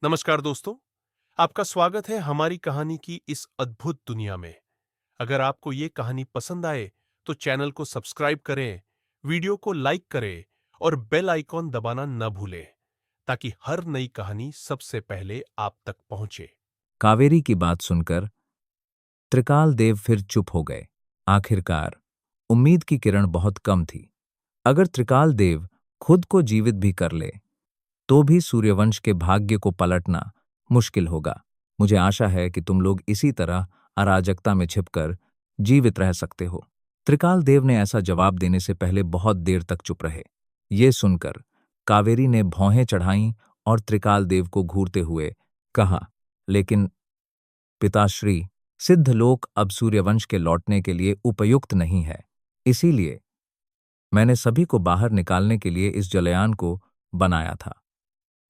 नमस्कार दोस्तों, आपका स्वागत है हमारी कहानी की इस अद्भुत दुनिया में। अगर आपको ये कहानी पसंद आए, तो चैनल को सब्सक्राइब करें, वीडियो को लाइक करें और बेल आइकॉन दबाना न भूलें, ताकि हर नई कहानी सबसे पहले आप तक पहुंचे। कावेरी की बात सुनकर त्रिकाल देव फिर चुप हो गए। आखिरकार उम्मीद की किरण बहुत कम थी। अगर त्रिकाल देव खुद को जीवित भी कर ले, तो भी सूर्यवंश के भाग्य को पलटना मुश्किल होगा। मुझे आशा है कि तुम लोग इसी तरह अराजकता में छिपकर जीवित रह सकते हो। त्रिकाल देव ने ऐसा जवाब देने से पहले बहुत देर तक चुप रहे। ये सुनकर कावेरी ने भौहें चढ़ाईं और त्रिकाल देव को घूरते हुए कहा, लेकिन पिताश्री, सिद्धलोक अब सूर्यवंश के लौटने के लिए उपयुक्त नहीं है। इसीलिए मैंने सभी को बाहर निकालने के लिए इस जलयान को बनाया था।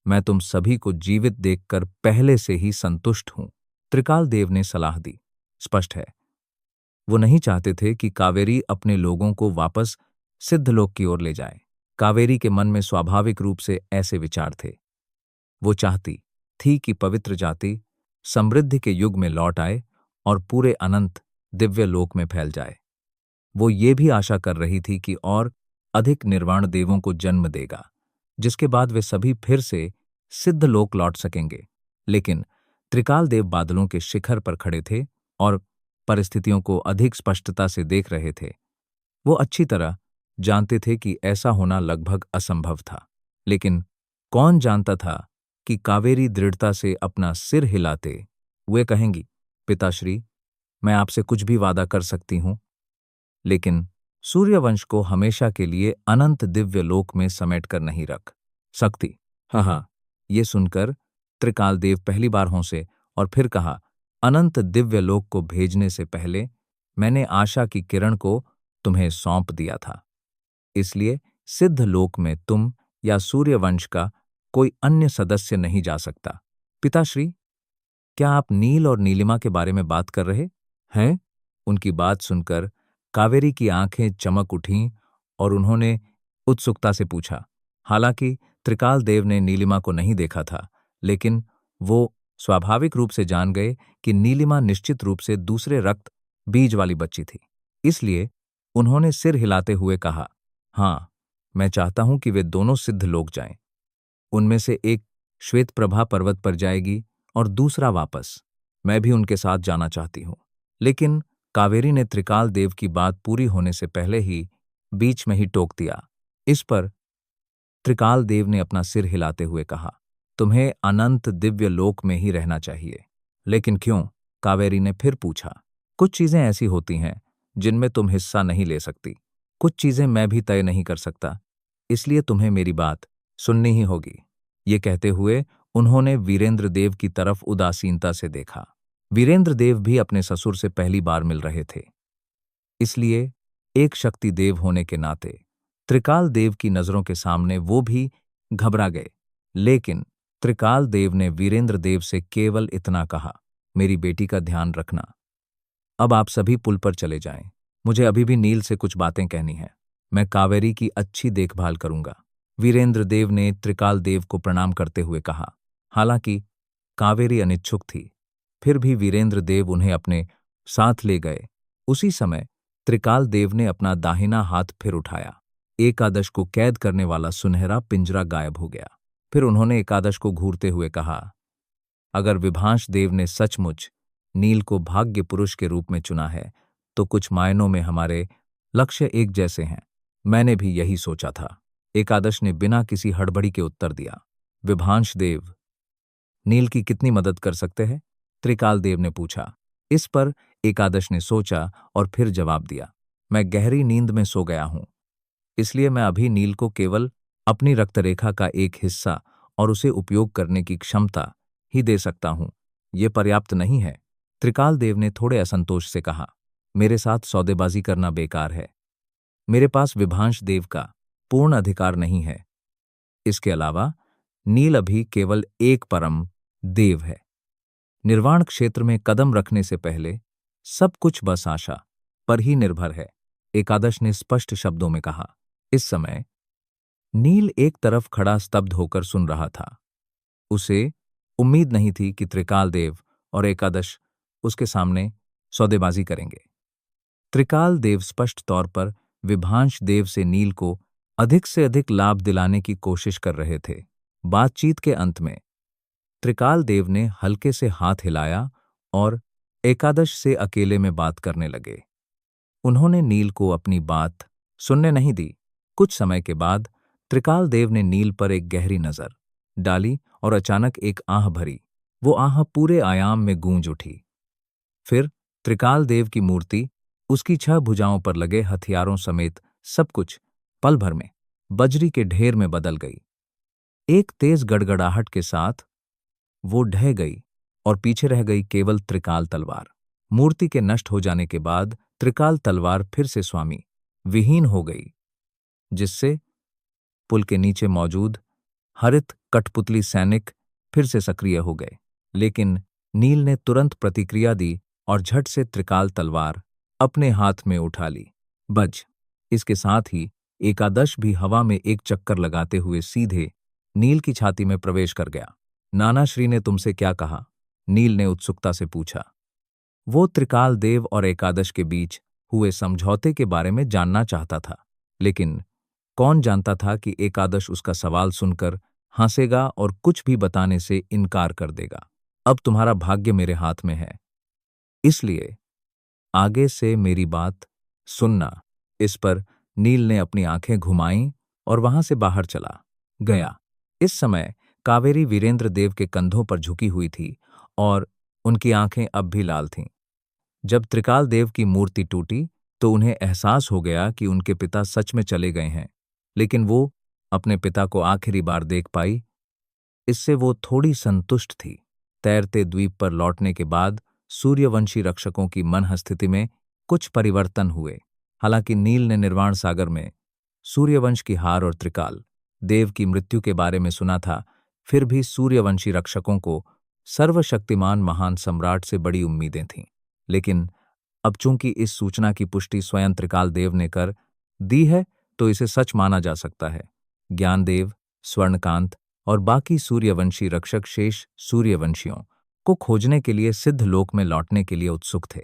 मैं तुम सभी को जीवित देखकर पहले से ही संतुष्ट हूं। त्रिकाल देव ने सलाह दी। स्पष्ट है, वो नहीं चाहते थे कि कावेरी अपने लोगों को वापस सिद्धलोक की ओर ले जाए। कावेरी के मन में स्वाभाविक रूप से ऐसे विचार थे। वो चाहती थी कि पवित्र जाति समृद्धि के युग में लौट आए और पूरे अनंत दिव्य लोक में फैल जाए। वो ये भी आशा कर रही थी कि और अधिक निर्वाण देवों को जन्म देगा, जिसके बाद वे सभी फिर से सिद्ध लोक लौट सकेंगे। लेकिन त्रिकाल देव बादलों के शिखर पर खड़े थे और परिस्थितियों को अधिक स्पष्टता से देख रहे थे। वो अच्छी तरह जानते थे कि ऐसा होना लगभग असंभव था, लेकिन कौन जानता था कि कावेरी दृढ़ता से अपना सिर हिलाते हुए कहेंगी, पिताश्री, मैं आपसे कुछ भी वादा कर सकती हूं, लेकिन सूर्यवंश को हमेशा के लिए अनंत दिव्य लोक में समेट कर नहीं रख सकती। हाँ, ये सुनकर त्रिकाल देव पहली बार हंसे और फिर कहा, अनंत दिव्य लोक को भेजने से पहले मैंने आशा की किरण को तुम्हें सौंप दिया था। इसलिए सिद्ध लोक में तुम या सूर्यवंश का कोई अन्य सदस्य नहीं जा सकता। पिताश्री, क्या आप नील और नीलिमा के बारे में बात कर रहे हैं? उनकी बात सुनकर कावेरी की आंखें चमक उठीं और उन्होंने उत्सुकता से पूछा। हालांकि त्रिकाल देव ने नीलिमा को नहीं देखा था, लेकिन वो स्वाभाविक रूप से जान गए कि नीलिमा निश्चित रूप से दूसरे रक्त बीज वाली बच्ची थी। इसलिए उन्होंने सिर हिलाते हुए कहा, हाँ, मैं चाहता हूं कि वे दोनों सिद्ध लोक जाएं। उनमें से एक श्वेत प्रभा पर्वत पर जाएगी और दूसरा वापस। मैं भी उनके साथ जाना चाहती हूं। लेकिन कावेरी ने त्रिकाल देव की बात पूरी होने से पहले ही बीच में ही टोक दिया। इस पर त्रिकाल देव ने अपना सिर हिलाते हुए कहा, तुम्हें अनंत दिव्य लोक में ही रहना चाहिए। लेकिन क्यों? कावेरी ने फिर पूछा। कुछ चीजें ऐसी होती हैं जिनमें तुम हिस्सा नहीं ले सकती। कुछ चीजें मैं भी तय नहीं कर सकता, इसलिए तुम्हें मेरी बात सुननी ही होगी। ये कहते हुए उन्होंने वीरेंद्र देव की तरफ उदासीनता से देखा। वीरेंद्र देव भी अपने ससुर से पहली बार मिल रहे थे, इसलिए एक शक्ति देव होने के नाते त्रिकाल देव की नजरों के सामने वो भी घबरा गए। लेकिन त्रिकाल देव ने वीरेंद्र देव से केवल इतना कहा, मेरी बेटी का ध्यान रखना। अब आप सभी पुल पर चले जाएं। मुझे अभी भी नील से कुछ बातें कहनी हैं। मैं कावेरी की अच्छी देखभाल करूंगा। वीरेंद्र देव ने त्रिकाल देव को प्रणाम करते हुए कहा। हालांकि कावेरी अनिच्छुक थी, फिर भी वीरेंद्र देव उन्हें अपने साथ ले गए। उसी समय त्रिकाल देव ने अपना दाहिना हाथ फिर उठाया। एकादश को कैद करने वाला सुनहरा पिंजरा गायब हो गया। फिर उन्होंने एकादश को घूरते हुए कहा, अगर विभांश देव ने सचमुच नील को भाग्य पुरुष के रूप में चुना है, तो कुछ मायनों में हमारे लक्ष्य एक जैसे हैं। मैंने भी यही सोचा था। एकादश ने बिना किसी हड़बड़ी के उत्तर दिया। विभांश देव नील की कितनी मदद कर सकते हैं? त्रिकाल देव ने पूछा। इस पर एकादश ने सोचा और फिर जवाब दिया, मैं गहरी नींद में सो गया हूं, इसलिए मैं अभी नील को केवल अपनी रक्तरेखा का एक हिस्सा और उसे उपयोग करने की क्षमता ही दे सकता हूं। यह पर्याप्त नहीं है। त्रिकाल देव ने थोड़े असंतोष से कहा, मेरे साथ सौदेबाजी करना बेकार है। मेरे पास विभांश देव का पूर्ण अधिकार नहीं है। इसके अलावा नील अभी केवल एक परम देव है। निर्वाण क्षेत्र में कदम रखने से पहले सब कुछ बस आशा पर ही निर्भर है, एकादश ने स्पष्ट शब्दों में कहा। इस समय नील एक तरफ खड़ा स्तब्ध होकर सुन रहा था। उसे उम्मीद नहीं थी कि त्रिकाल देव और एकादश उसके सामने सौदेबाजी करेंगे। त्रिकाल देव स्पष्ट तौर पर विभांश देव से नील को अधिक से अधिक लाभ दिलाने की कोशिश कर रहे थे। बातचीत के अंत में त्रिकाल देव ने हल्के से हाथ हिलाया और एकादश से अकेले में बात करने लगे। उन्होंने नील को अपनी बात सुनने नहीं दी। कुछ समय के बाद त्रिकाल देव ने नील पर एक गहरी नजर डाली और अचानक एक आह भरी। वो आह पूरे आयाम में गूंज उठी। फिर त्रिकाल देव की मूर्ति, उसकी 6 भुजाओं पर लगे हथियारों समेत सब कुछ पल भर में बजरी के ढेर में बदल गई। एक तेज गड़गड़ाहट के साथ वो ढह गई और पीछे रह गई केवल त्रिकाल तलवार। मूर्ति के नष्ट हो जाने के बाद त्रिकाल तलवार फिर से स्वामी विहीन हो गई, जिससे पुल के नीचे मौजूद हरित कठपुतली सैनिक फिर से सक्रिय हो गए। लेकिन नील ने तुरंत प्रतिक्रिया दी और झट से त्रिकाल तलवार अपने हाथ में उठा ली। बज इसके साथ ही एकादश भी हवा में एक चक्कर लगाते हुए सीधे नील की छाती में प्रवेश कर गया। नाना श्री ने तुमसे क्या कहा? नील ने उत्सुकता से पूछा। वो त्रिकाल देव और एकादश के बीच हुए समझौते के बारे में जानना चाहता था, लेकिन कौन जानता था कि एकादश उसका सवाल सुनकर हंसेगा और कुछ भी बताने से इनकार कर देगा। अब तुम्हारा भाग्य मेरे हाथ में है, इसलिए आगे से मेरी बात सुनना। इस पर नील ने अपनी आंखें घुमाईं और वहां से बाहर चला गया। इस समय कावेरी वीरेंद्र देव के कंधों पर झुकी हुई थी और उनकी आंखें अब भी लाल थीं। जब त्रिकाल देव की मूर्ति टूटी तो उन्हें एहसास हो गया कि उनके पिता सच में चले गए हैं, लेकिन वो अपने पिता को आखिरी बार देख पाई। इससे वो थोड़ी संतुष्ट थी। तैरते द्वीप पर लौटने के बाद सूर्यवंशी रक्षकों की मनःस्थिति में कुछ परिवर्तन हुए। हालांकि नील ने निर्वाण सागर में सूर्यवंश की हार और त्रिकाल देव की मृत्यु के बारे में सुना था, फिर भी सूर्यवंशी रक्षकों को सर्वशक्तिमान महान सम्राट से बड़ी उम्मीदें थीं। लेकिन अब चूंकि इस सूचना की पुष्टि स्वयं त्रिकाल देव ने कर दी है, तो इसे सच माना जा सकता है। ज्ञानदेव, स्वर्णकांत और बाकी सूर्यवंशी रक्षक शेष सूर्यवंशियों को खोजने के लिए सिद्ध लोक में लौटने के लिए उत्सुक थे।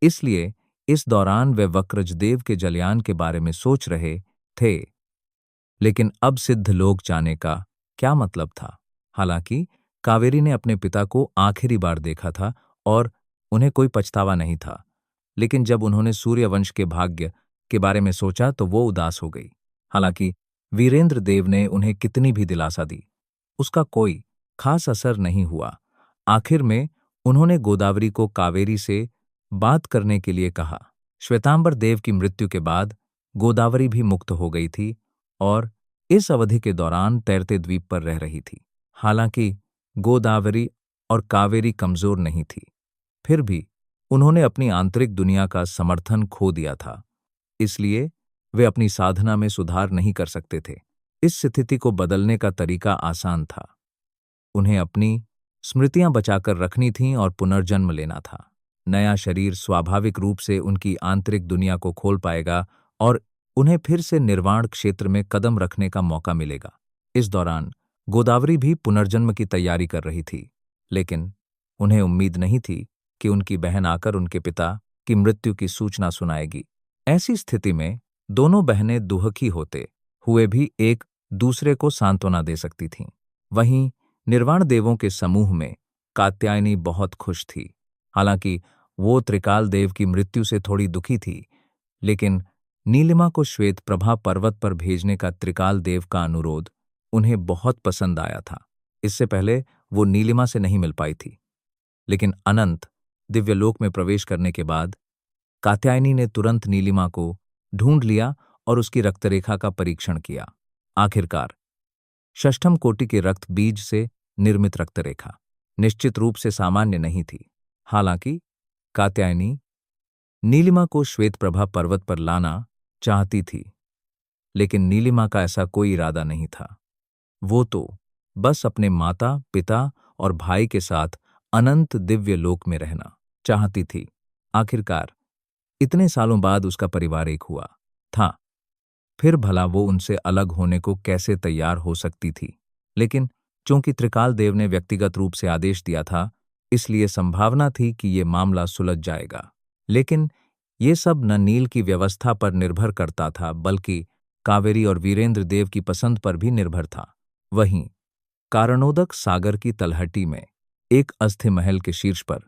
इसलिए इस दौरान वे वक्रजदेव के जलयान के बारे में सोच रहे थे। लेकिन अब सिद्ध लोक जाने का क्या मतलब था? हालांकि कावेरी ने अपने पिता को आखिरी बार देखा था और उन्हें कोई पछतावा नहीं था, लेकिन जब उन्होंने सूर्यवंश के भाग्य के बारे में सोचा तो वो उदास हो गई। हालांकि वीरेंद्र देव ने उन्हें कितनी भी दिलासा दी, उसका कोई खास असर नहीं हुआ। आखिर में उन्होंने गोदावरी को कावेरी से बात करने के लिए कहा। श्वेतांबर देव की मृत्यु के बाद गोदावरी भी मुक्त हो गई थी और इस अवधि के दौरान तैरते द्वीप पर रह रही थी। हालांकि गोदावरी और कावेरी कमजोर नहीं थी, फिर भी उन्होंने अपनी आंतरिक दुनिया का समर्थन खो दिया था, इसलिए वे अपनी साधना में सुधार नहीं कर सकते थे। इस स्थिति को बदलने का तरीका आसान था। उन्हें अपनी स्मृतियां बचाकर रखनी थीं और पुनर्जन्म लेना था। नया शरीर स्वाभाविक रूप से उनकी आंतरिक दुनिया को खोल पाएगा और उन्हें फिर से निर्वाण क्षेत्र में कदम रखने का मौका मिलेगा। इस दौरान गोदावरी भी पुनर्जन्म की तैयारी कर रही थी, लेकिन उन्हें उम्मीद नहीं थी कि उनकी बहन आकर उनके पिता की मृत्यु की सूचना सुनाएगी। ऐसी स्थिति में दोनों बहनें दुखी होते हुए भी एक दूसरे को सांत्वना दे सकती थीं। वहीं निर्वाण देवों के समूह में कात्यायनी बहुत खुश थी। हालांकि वो त्रिकाल देव की मृत्यु से थोड़ी दुखी थी, लेकिन नीलिमा को श्वेत प्रभा पर्वत पर भेजने का त्रिकाल देव का अनुरोध उन्हें बहुत पसंद आया था। इससे पहले वो नीलिमा से नहीं मिल पाई थी, लेकिन अनंत दिव्यलोक में प्रवेश करने के बाद कात्यायनी ने तुरंत नीलिमा को ढूंढ लिया और उसकी रक्तरेखा का परीक्षण किया। आखिरकार षष्ठम कोटि के रक्त बीज से निर्मित रक्तरेखा निश्चित रूप से सामान्य नहीं थी। हालांकि कात्यायनी नीलिमा को श्वेत प्रभा पर्वत पर लाना चाहती थी, लेकिन नीलिमा का ऐसा कोई इरादा नहीं था। वो तो बस अपने माता, पिता और भाई के साथ अनंत दिव्य लोक में रहना चाहती थी। आखिरकार इतने सालों बाद उसका परिवार एक हुआ था, फिर भला वो उनसे अलग होने को कैसे तैयार हो सकती थी? लेकिन चूंकि त्रिकाल देव ने व्यक्तिगत रूप से आदेश दिया था, इसलिए संभावना थी कि ये मामला सुलझ जाएगा। लेकिन ये सब न नील की व्यवस्था पर निर्भर करता था, बल्कि कावेरी और वीरेंद्र देव की पसंद पर भी निर्भर था। वहीं कारणोदक सागर की तलहटी में एक अस्थि महल के शीर्ष पर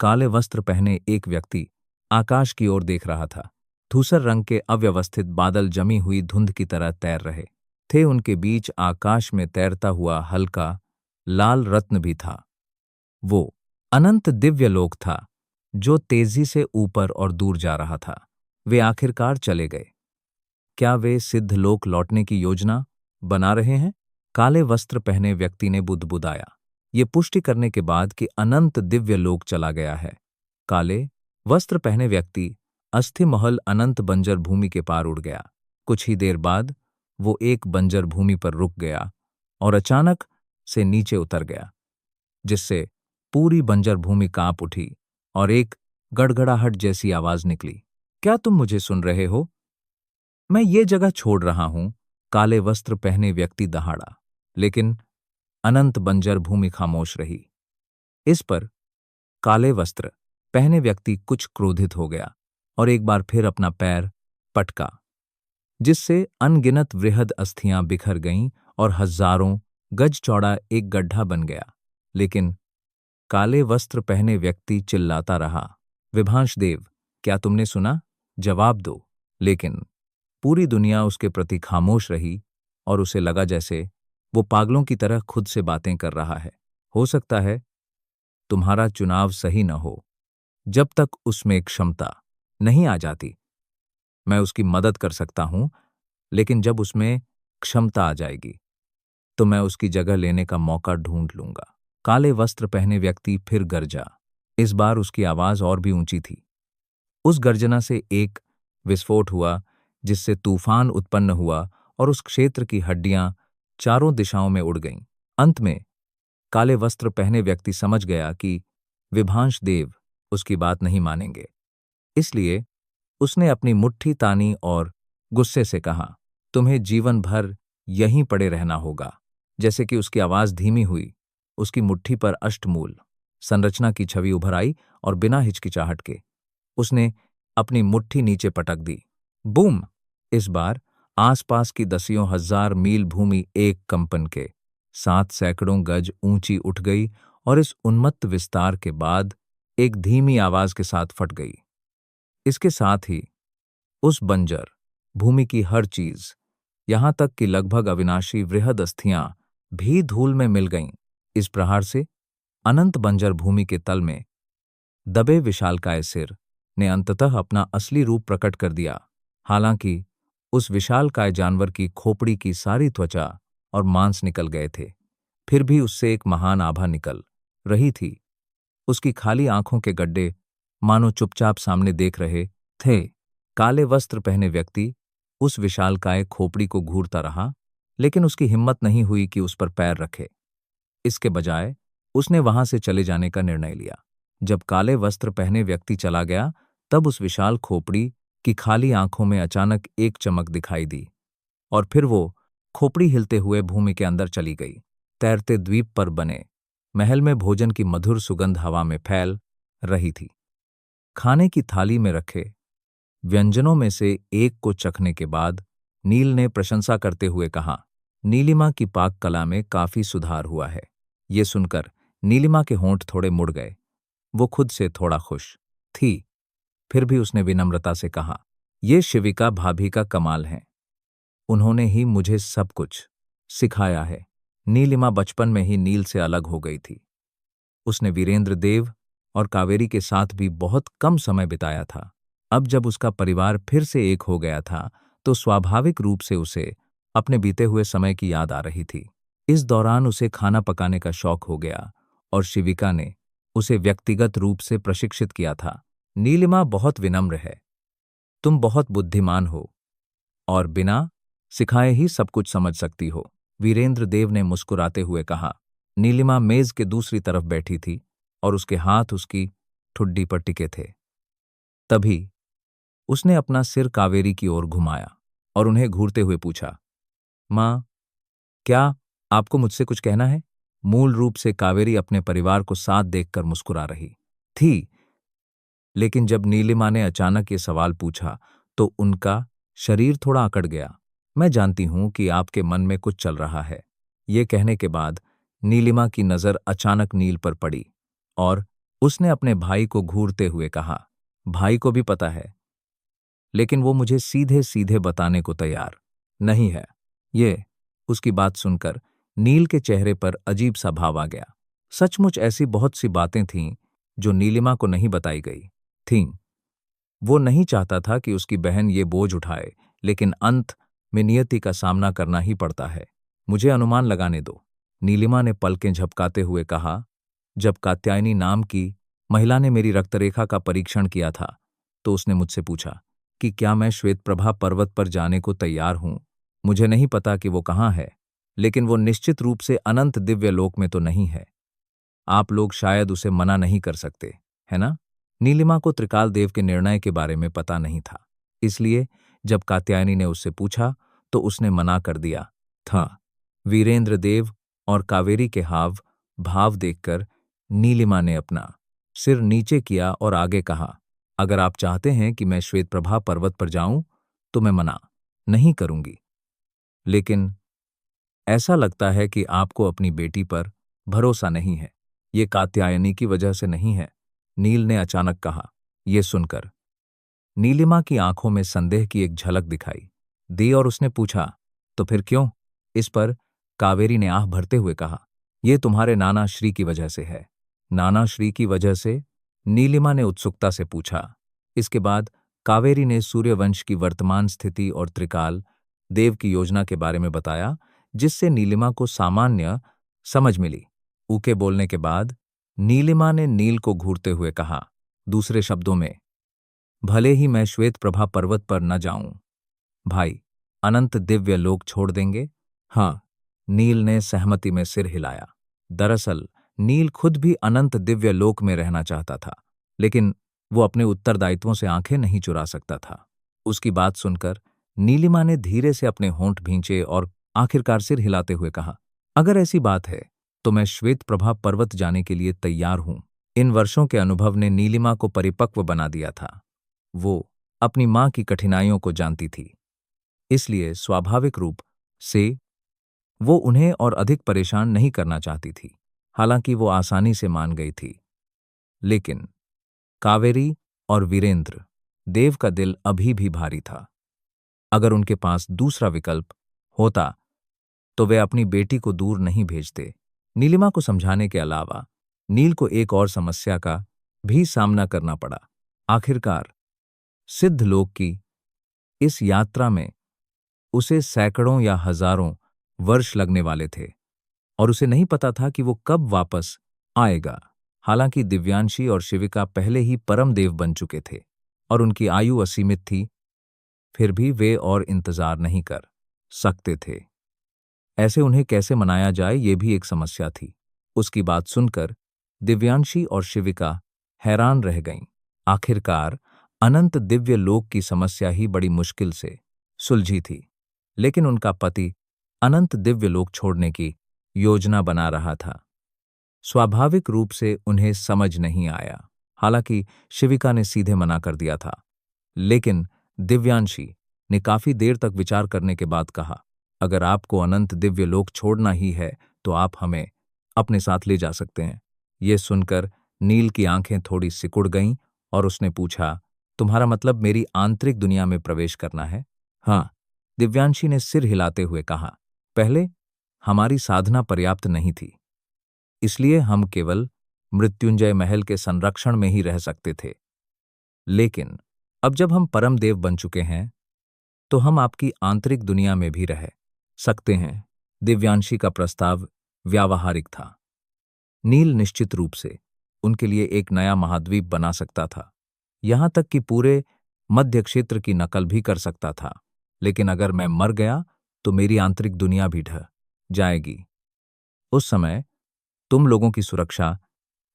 काले वस्त्र पहने एक व्यक्ति आकाश की ओर देख रहा था। धूसर रंग के अव्यवस्थित बादल जमी हुई धुंध की तरह तैर रहे थे। उनके बीच आकाश में तैरता हुआ हल्का लाल रत्न भी था। वो अनंत दिव्य लोक था जो तेजी से ऊपर और दूर जा रहा था। वे आखिरकार चले गए। क्या वे सिद्धलोक लौटने की योजना बना रहे हैं? काले वस्त्र पहने व्यक्ति ने बुदबुदाया, ये पुष्टि करने के बाद कि अनंत दिव्य लोक चला गया है। काले वस्त्र पहने व्यक्ति अस्थि महल अनंत बंजर भूमि के पार उड़ गया। कुछ ही देर बाद वो एक बंजर भूमि पर रुक गया और अचानक से नीचे उतर गया, जिससे पूरी बंजर भूमि कांप उठी और एक गड़गड़ाहट जैसी आवाज निकली। क्या तुम मुझे सुन रहे हो? मैं ये जगह छोड़ रहा हूं। काले वस्त्र पहने व्यक्ति दहाड़ा, लेकिन अनंत बंजर भूमि खामोश रही। इस पर काले वस्त्र पहने व्यक्ति कुछ क्रोधित हो गया और एक बार फिर अपना पैर पटका, जिससे अनगिनत वृहद अस्थियां बिखर गईं और हजारों गज चौड़ा एक गड्ढा बन गया। लेकिन काले वस्त्र पहने व्यक्ति चिल्लाता रहा, विभांश देव, क्या तुमने सुना? जवाब दो। लेकिन पूरी दुनिया उसके प्रति खामोश रही और उसे लगा जैसे वो पागलों की तरह खुद से बातें कर रहा है। हो सकता है तुम्हारा चुनाव सही न हो। जब तक उसमें क्षमता नहीं आ जाती, मैं उसकी मदद कर सकता हूं, लेकिन जब उसमें क्षमता आ जाएगी तो मैं उसकी जगह लेने का मौका ढूंढ लूंगा। काले वस्त्र पहने व्यक्ति फिर गरजा। इस बार उसकी आवाज और भी ऊंची थी। उस गर्जना से एक विस्फोट हुआ, जिससे तूफान उत्पन्न हुआ और उस क्षेत्र की हड्डियां चारों दिशाओं में उड़ गईं। अंत में काले वस्त्र पहने व्यक्ति समझ गया कि विभांश देव उसकी बात नहीं मानेंगे। इसलिए उसने अपनी मुट्ठी तानी और गुस्से से कहा, तुम्हें जीवन भर यहीं पड़े रहना होगा। जैसे कि उसकी आवाज धीमी हुई, उसकी मुट्ठी पर अष्टमूल संरचना की छवि उभर आई और बिना हिचकिचाहट के उसने अपनी मुट्ठी नीचे पटक दी। बूम! इस बार आसपास की दसियों हजार मील भूमि एक कंपन के साथ सैकड़ों गज ऊंची उठ गई और इस उन्मत्त विस्तार के बाद एक धीमी आवाज के साथ फट गई। इसके साथ ही उस बंजर भूमि की हर चीज, यहां तक कि लगभग अविनाशी वृहद अस्थियां भी धूल में मिल गईं। इस प्रहार से अनंत बंजर भूमि के तल में दबे विशालकाय सिर ने अंततः अपना असली रूप प्रकट कर दिया। हालांकि उस विशालकाय जानवर की खोपड़ी की सारी त्वचा और मांस निकल गए थे, फिर भी उससे एक महान आभा निकल रही थी। उसकी खाली आंखों के गड्ढे मानो चुपचाप सामने देख रहे थे। काले वस्त्र पहने व्यक्ति उस विशालकाय खोपड़ी को घूरता रहा, लेकिन उसकी हिम्मत नहीं हुई कि उस पर पैर रखे। इसके बजाय उसने वहां से चले जाने का निर्णय लिया। जब काले वस्त्र पहने व्यक्ति चला गया, तब उस विशाल खोपड़ी की खाली आंखों में अचानक एक चमक दिखाई दी और फिर वो खोपड़ी हिलते हुए भूमि के अंदर चली गई। तैरते द्वीप पर बने महल में भोजन की मधुर सुगंध हवा में फैल रही थी। खाने की थाली में रखे व्यंजनों में से एक को चखने के बाद नील ने प्रशंसा करते हुए कहा, नीलिमा की पाक कला में काफी सुधार हुआ है। ये सुनकर नीलिमा के होंठ थोड़े मुड़ गए। वो खुद से थोड़ा खुश थी, फिर भी उसने विनम्रता से कहा, ये शिविका भाभी का कमाल है। उन्होंने ही मुझे सब कुछ सिखाया है। नीलिमा बचपन में ही नील से अलग हो गई थी। उसने वीरेंद्र देव और कावेरी के साथ भी बहुत कम समय बिताया था। अब जब उसका परिवार फिर से एक हो गया था, तो स्वाभाविक रूप से उसे अपने बीते हुए समय की याद आ रही थी। इस दौरान उसे खाना पकाने का शौक हो गया और शिविका ने उसे व्यक्तिगत रूप से प्रशिक्षित किया था। नीलिमा बहुत विनम्र है, तुम बहुत बुद्धिमान हो और बिना सिखाए ही सब कुछ समझ सकती हो, वीरेंद्र देव ने मुस्कुराते हुए कहा। नीलिमा मेज के दूसरी तरफ बैठी थी और उसके हाथ उसकी ठुड्डी पर टिके थे। तभी उसने अपना सिर कावेरी की ओर घुमाया और उन्हें घूरते हुए पूछा, माँ, क्या आपको मुझसे कुछ कहना है? मूल रूप से कावेरी अपने परिवार को साथ देखकर मुस्कुरा रही थी, लेकिन जब नीलिमा ने अचानक ये सवाल पूछा तो उनका शरीर थोड़ा अकड़ गया। मैं जानती हूं कि आपके मन में कुछ चल रहा है। ये कहने के बाद नीलिमा की नजर अचानक नील पर पड़ी और उसने अपने भाई को घूरते हुए कहा, भाई को भी पता है, लेकिन वो मुझे सीधे सीधे बताने को तैयार नहीं है। ये उसकी बात सुनकर नील के चेहरे पर अजीब सा भाव आ गया। सचमुच ऐसी बहुत सी बातें थीं जो नीलिमा को नहीं बताई गई थीं। वो नहीं चाहता था कि उसकी बहन ये बोझ उठाए, लेकिन अंत में नियति का सामना करना ही पड़ता है। मुझे अनुमान लगाने दो, नीलिमा ने पलकें झपकाते हुए कहा। जब कात्यायनी नाम की महिला ने मेरी रक्तरेखा का परीक्षण किया था तो उसने मुझसे पूछा कि क्या मैं श्वेतप्रभा पर्वत पर जाने को तैयार हूं। मुझे नहीं पता कि वो कहाँ है, लेकिन वो निश्चित रूप से अनंत दिव्य लोक में तो नहीं है। आप लोग शायद उसे मना नहीं कर सकते, है ना? नीलिमा को त्रिकाल देव के निर्णय के बारे में पता नहीं था, इसलिए जब कात्यायनी ने उससे पूछा तो उसने मना कर दिया था। वीरेंद्र देव और कावेरी के हाव भाव देखकर नीलिमा ने अपना सिर नीचे किया और आगे कहा, अगर आप चाहते हैं कि मैं श्वेतप्रभा पर्वत पर जाऊं तो मैं मना नहीं करूंगी, लेकिन ऐसा लगता है कि आपको अपनी बेटी पर भरोसा नहीं है। ये कात्यायनी की वजह से नहीं है, नील ने अचानक कहा। ये सुनकर नीलिमा की आंखों में संदेह की एक झलक दिखाई दी और उसने पूछा, तो फिर क्यों? इस पर कावेरी ने आह भरते हुए कहा, यह तुम्हारे नाना श्री की वजह से है। नाना श्री की वजह से? नीलिमा ने उत्सुकता से पूछा। इसके बाद कावेरी ने सूर्यवंश की वर्तमान स्थिति और त्रिकाल देव की योजना के बारे में बताया, जिससे नीलिमा को सामान्य समझ मिली। ऊके बोलने के बाद नीलिमा ने नील को घूरते हुए कहा, दूसरे शब्दों में, भले ही मैं श्वेत प्रभा पर्वत पर न जाऊं, भाई अनंत दिव्य लोक छोड़ देंगे? हाँ, नील ने सहमति में सिर हिलाया। दरअसल नील खुद भी अनंत दिव्य लोक में रहना चाहता था, लेकिन वो अपने उत्तरदायित्वों से आंखें नहीं चुरा सकता था। उसकी बात सुनकर नीलिमा ने धीरे से अपने होंठ भींचे और आखिरकार सिर हिलाते हुए कहा, अगर ऐसी बात है तो मैं श्वेत प्रभा पर्वत जाने के लिए तैयार हूं। इन वर्षों के अनुभव ने नीलिमा को परिपक्व बना दिया था। वो अपनी मां की कठिनाइयों को जानती थी, इसलिए स्वाभाविक रूप से वो उन्हें और अधिक परेशान नहीं करना चाहती थी। हालांकि वो आसानी से मान गई थी, लेकिन कावेरी और वीरेंद्र देव का दिल अभी भी भारी था। अगर उनके पास दूसरा विकल्प होता तो वे अपनी बेटी को दूर नहीं भेजते। नीलिमा को समझाने के अलावा नील को एक और समस्या का भी सामना करना पड़ा। आखिरकार सिद्धलोक की इस यात्रा में उसे सैकड़ों या हजारों वर्ष लगने वाले थे और उसे नहीं पता था कि वो कब वापस आएगा। हालांकि दिव्यांशी और शिविका पहले ही परम देव बन चुके थे और उनकी आयु असीमित थी, फिर भी वे और इंतजार नहीं कर सकते थे। ऐसे उन्हें कैसे मनाया जाए, ये भी एक समस्या थी। उसकी बात सुनकर दिव्यांशी और शिविका हैरान रह गईं। आखिरकार अनंत दिव्य लोक की समस्या ही बड़ी मुश्किल से सुलझी थी, लेकिन उनका पति अनंत दिव्य लोक छोड़ने की योजना बना रहा था। स्वाभाविक रूप से उन्हें समझ नहीं आया। हालांकि शिविका ने सीधे मना कर दिया था, लेकिन दिव्यांशी ने काफी देर तक विचार करने के बाद कहा, अगर आपको अनंत दिव्य लोक छोड़ना ही है तो आप हमें अपने साथ ले जा सकते हैं। ये सुनकर नील की आंखें थोड़ी सिकुड़ गईं और उसने पूछा, तुम्हारा मतलब मेरी आंतरिक दुनिया में प्रवेश करना है? हाँ, दिव्यांशी ने सिर हिलाते हुए कहा। पहले हमारी साधना पर्याप्त नहीं थी, इसलिए हम केवल मृत्युंजय महल के संरक्षण में ही रह सकते थे, लेकिन अब जब हम परम देव बन चुके हैं तो हम आपकी आंतरिक दुनिया में भी रह सकते हैं। दिव्यांशी का प्रस्ताव व्यावहारिक था। नील निश्चित रूप से उनके लिए एक नया महाद्वीप बना सकता था, यहां तक कि पूरे मध्य क्षेत्र की नकल भी कर सकता था, लेकिन अगर मैं मर गया तो मेरी आंतरिक दुनिया भी ढह जाएगी। उस समय तुम लोगों की सुरक्षा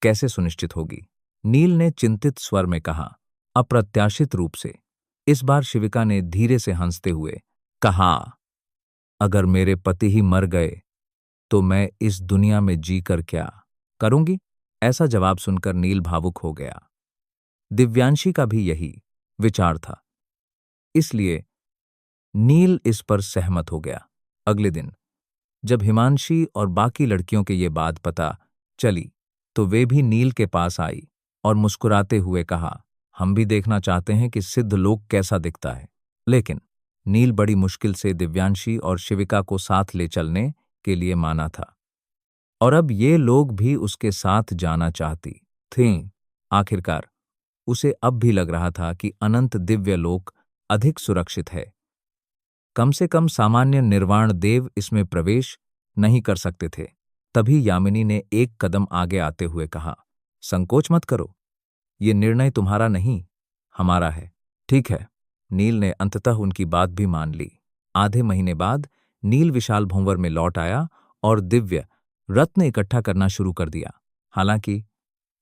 कैसे सुनिश्चित होगी? नील ने चिंतित स्वर में कहा। अप्रत्याशित रूप से इस बार शिविका ने धीरे से हंसते हुए कहा, अगर मेरे पति ही मर गए तो मैं इस दुनिया में जीकर क्या करूंगी? ऐसा जवाब सुनकर नील भावुक हो गया। दिव्यांशी का भी यही विचार था, इसलिए नील इस पर सहमत हो गया। अगले दिन जब हिमांशी और बाकी लड़कियों के ये बात पता चली, तो वे भी नील के पास आई और मुस्कुराते हुए कहा, हम भी देखना चाहते हैं कि सिद्ध लोक कैसा दिखता है। लेकिन नील बड़ी मुश्किल से दिव्यांशी और शिविका को साथ ले चलने के लिए माना था, और अब ये लोग भी उसके साथ जाना चाहती थीं। आखिरकार उसे अब भी लग रहा था कि अनंत दिव्य लोक अधिक सुरक्षित है। कम से कम सामान्य निर्वाण देव इसमें प्रवेश नहीं कर सकते थे। तभी यामिनी ने एक कदम आगे आते हुए कहा, संकोच मत करो, ये निर्णय तुम्हारा नहीं, हमारा है। ठीक है। नील ने अंततः उनकी बात भी मान ली। आधे महीने बाद नील विशाल भंवर में लौट आया और दिव्य रत्न इकट्ठा करना शुरू कर दिया। हालांकि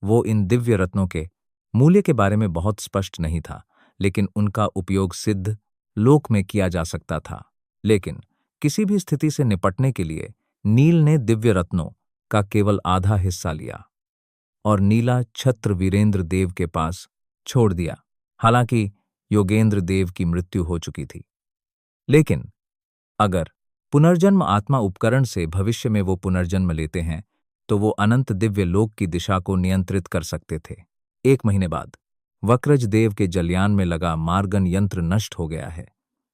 वो इन दिव्य रत्नों के मूल्य के बारे में बहुत स्पष्ट नहीं था, लेकिन उनका उपयोग सिद्ध लोक में किया जा सकता था। लेकिन किसी भी स्थिति से निपटने के लिए नील ने दिव्य रत्नों का केवल आधा हिस्सा लिया और नीला छत्र वीरेंद्र देव के पास छोड़ दिया। हालांकि योगेंद्र देव की मृत्यु हो चुकी थी, लेकिन अगर पुनर्जन्म आत्मा उपकरण से भविष्य में वो पुनर्जन्म लेते हैं, तो वो अनंत दिव्य लोक की दिशा को नियंत्रित कर सकते थे। 1 महीने बाद वक्रज देव के जलयान में लगा मार्गन यंत्र नष्ट हो गया है।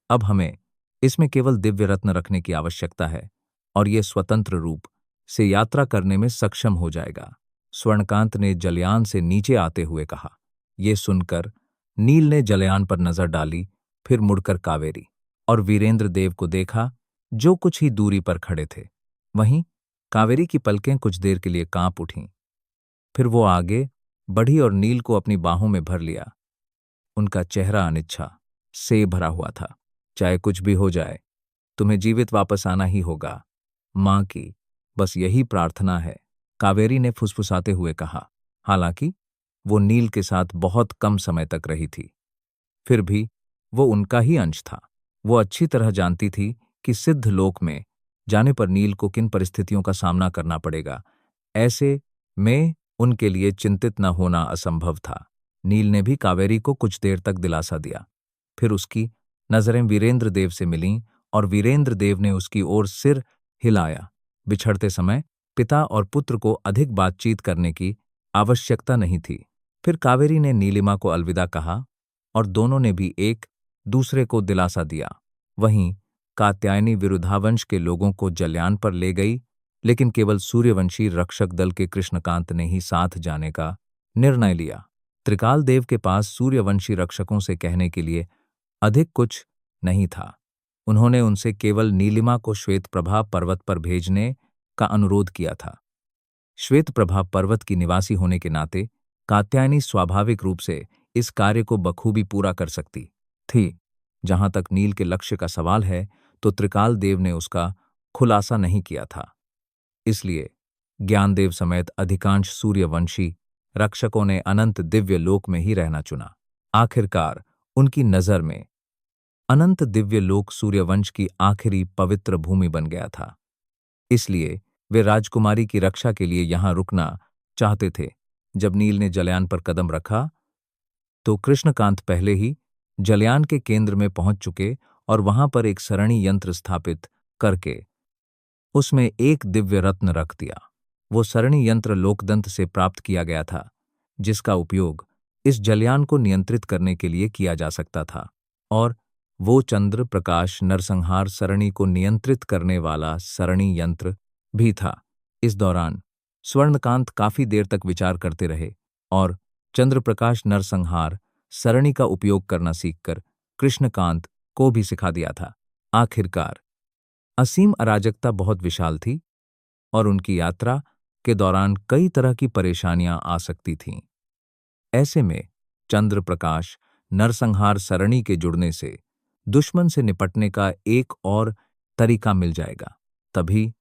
अब हमें इसमें केवल दिव्य रत्न रखने की आवश्यकता है और ये स्वतंत्र रूप से यात्रा करने में सक्षम हो जाएगा। स्वर्णकांत ने जलयान से नीचे आते हुए कहा। ये सुनकर नील ने जलयान पर नजर डाली, फिर मुड़कर कावेरी और वीरेंद्र देव को देखा, जो कुछ ही दूरी पर खड़े थे। वहीं कावेरी की पलकें कुछ देर के लिए कांप उठीं। फिर वो आगे बढ़ी और नील को अपनी बाहों में भर लिया। उनका चेहरा अनिच्छा से भरा हुआ था। चाहे कुछ भी हो जाए, तुम्हें जीवित वापस आना ही होगा, मां की बस यही प्रार्थना है, कावेरी ने फुसफुसाते हुए कहा। हालांकि वो नील के साथ बहुत कम समय तक रही थी, फिर भी वो उनका ही अंश था। वो अच्छी तरह जानती थी कि सिद्ध लोक में जाने पर नील को किन परिस्थितियों का सामना करना पड़ेगा। ऐसे में उनके लिए चिंतित न होना असंभव था। नील ने भी कावेरी को कुछ देर तक दिलासा दिया। फिर उसकी नजरें वीरेंद्र देव से मिलीं और वीरेंद्र देव ने उसकी ओर सिर हिलाया। बिछड़ते समय पिता और पुत्र को अधिक बातचीत करने की आवश्यकता नहीं थी। फिर कावेरी ने नीलिमा को अलविदा कहा और दोनों ने भी एक दूसरे को दिलासा दिया। वहीं कात्यायनी विरुद्धावंश के लोगों को जलयान पर ले गई, लेकिन केवल सूर्यवंशी रक्षक दल के कृष्णकांत ने ही साथ जाने का निर्णय लिया। त्रिकाल देव के पास सूर्यवंशी रक्षकों से कहने के लिए अधिक कुछ नहीं था। उन्होंने उनसे केवल नीलिमा को श्वेत प्रभा पर्वत पर भेजने का अनुरोध किया था। श्वेत प्रभा पर्वत की निवासी होने के नाते कात्यायनी स्वाभाविक रूप से इस कार्य को बखूबी पूरा कर सकती थी। जहां तक नील के लक्ष्य का सवाल है, तो त्रिकाल देव ने उसका खुलासा नहीं किया था। इसलिए ज्ञानदेव समेत अधिकांश सूर्यवंशी रक्षकों ने अनंत दिव्य लोक में ही रहना चुना। आखिरकार उनकी नजर में अनंत दिव्य लोक सूर्यवंश की आखिरी पवित्र भूमि बन गया था। इसलिए वे राजकुमारी की रक्षा के लिए यहां रुकना चाहते थे। जब नील ने जलयान पर कदम रखा, तो कृष्णकांत पहले ही जलयान के केंद्र में पहुंच चुके और वहां पर एक सरणी यंत्र स्थापित करके उसमें एक दिव्य रत्न रख दिया। वो सरणी यंत्र लोकदंत से प्राप्त किया गया था, जिसका उपयोग इस जलयान को नियंत्रित करने के लिए किया जा सकता था, और वो चंद्र प्रकाश नरसंहार सरणी को नियंत्रित करने वाला सरणी यंत्र भी था। इस दौरान स्वर्णकांत काफी देर तक विचार करते रहे और चंद्रप्रकाश नरसंहार सरणी का उपयोग करना सीखकर कृष्णकांत को भी सिखा दिया था। आखिरकार असीम अराजकता बहुत विशाल थी और उनकी यात्रा के दौरान कई तरह की परेशानियां आ सकती थीं। ऐसे में चंद्रप्रकाश नरसंहार सरणी के जुड़ने से दुश्मन से निपटने का एक और तरीका मिल जाएगा। तभी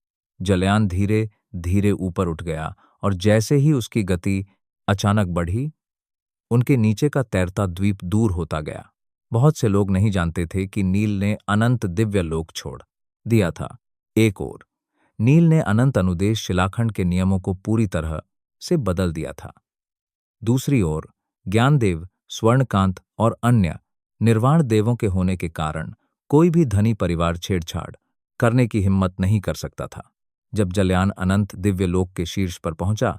जलयान धीरे धीरे ऊपर उठ गया और जैसे ही उसकी गति अचानक बढ़ी, उनके नीचे का तैरता द्वीप दूर होता गया। बहुत से लोग नहीं जानते थे कि नील ने अनंत दिव्य लोक छोड़ दिया था। एक ओर नील ने अनंत अनुदेश शिलाखंड के नियमों को पूरी तरह से बदल दिया था। दूसरी ओर ज्ञानदेव, स्वर्णकांत और अन्य निर्वाण देवों के होने के कारण कोई भी धनी परिवार छेड़छाड़ करने की हिम्मत नहीं कर सकता था। जब जलयान अनंत दिव्य लोक के शीर्ष पर पहुंचा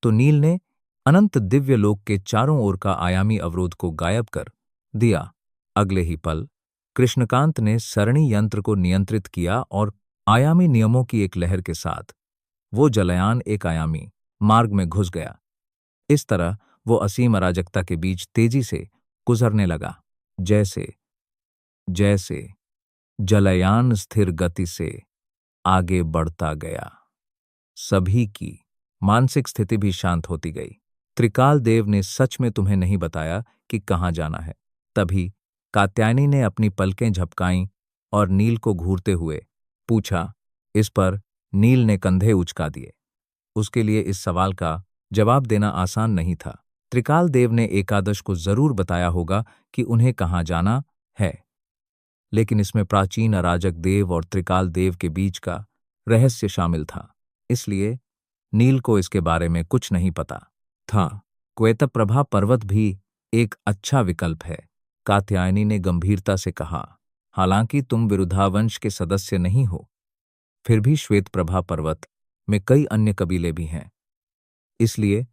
तो नील ने अनंत दिव्य लोक के चारों ओर का आयामी अवरोध को गायब कर दिया। अगले ही पल कृष्णकांत ने सरणी यंत्र को नियंत्रित किया और आयामी नियमों की एक लहर के साथ वो जलयान एक आयामी मार्ग में घुस गया। इस तरह वो असीम अराजकता के बीच तेजी से गुजरने लगा। जैसे जैसे जलयान स्थिर गति से आगे बढ़ता गया, सभी की मानसिक स्थिति भी शांत होती गई। त्रिकाल देव ने सच में तुम्हें नहीं बताया कि कहाँ जाना है। तभी कात्यायनी ने अपनी पलकें झपकाईं और नील को घूरते हुए पूछा। इस पर नील ने कंधे उचका दिए। उसके लिए इस सवाल का जवाब देना आसान नहीं था। त्रिकाल देव ने एकादश को जरूर बताया होगा कि उन्हें कहाँ जाना है, लेकिन इसमें प्राचीन अराजक देव और त्रिकाल देव के बीच का रहस्य शामिल था, इसलिए नील को इसके बारे में कुछ नहीं पता था। क्वेतप्रभा पर्वत भी एक अच्छा विकल्प है, कात्यायनी ने गंभीरता से कहा। हालांकि तुम विरुद्धावंश के सदस्य नहीं हो, फिर भी श्वेतप्रभा पर्वत में कई अन्य कबीले भी हैं, इसलिए